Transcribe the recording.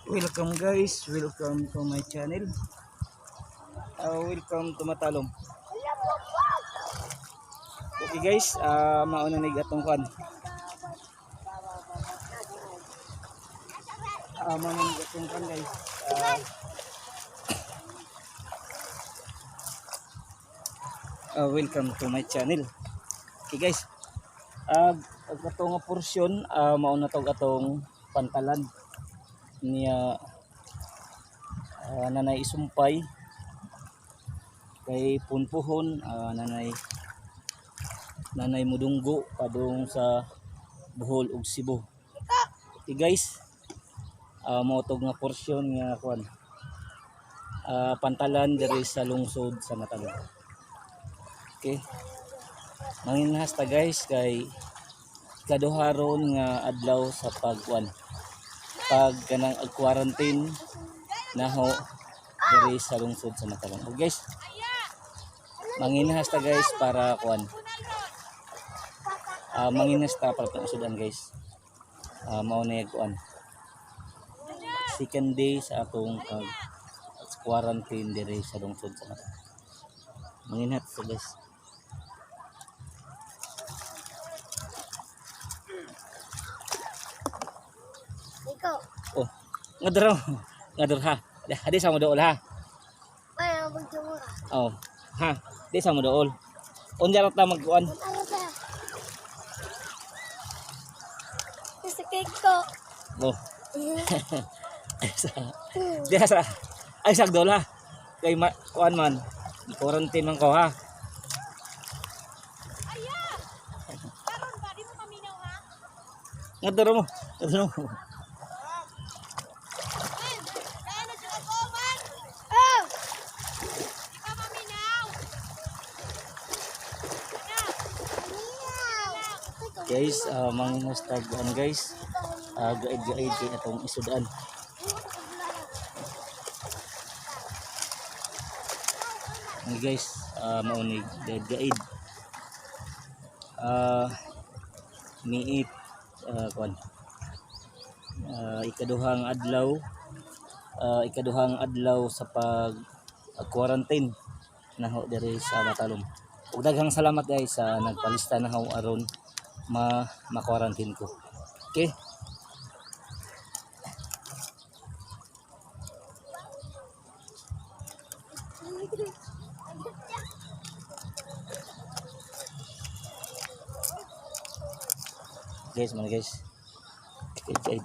Welcome guys, welcome to my channel. Welcome to Matalom. Okay guys, mauna nig atong kwan. Mauna nig atong kwan guys. Welcome to my channel. Okay guys, atong porsyon mauna tog atong pantalan niya nanay isumpay kay punpuhon, nanay mudunggo padung sa Bohol ug Cebu. Okay guys, mao tog nga porsyon nga kuan pantalan diri sa lungsod sa Matalom. Okay, manginhas ta guys kay kaduharon nga adlaw sa pagkuan pag kanang quarantine naho diri sa lungsod sa Matalom. Okay guys, manginhas ta guys para kuan manginhas ta para pagsudan guys. Mao na kuan second day sa atong quarantine diri sa lungsod sa Matalom. Manginhat ta guys. Oh, ngadro ha. Di sa mo dool ha. Ay, magdumura. Oh, ha. Di sa mo dool. Unya ra ta magkuan. Sa cake ko. Oh. Di sa ay sag dool ha. Kay kuan man. Quarantine man ko ha. Aya. Karon ba di mo paminaw ha? Ngadro mo. Ngadro mo. Guys, manginhas tag guys. Gaid-gaid kay atong isudan. Guys, maunig gaid-gaid. Miit kuan. Ikaduhang adlaw sa pag quarantine naho diri sa Matalom. Ug daghang salamat guys sa nagpalista naho aron ma-quarantine ko. Okay? Guys, mana guys. Okay,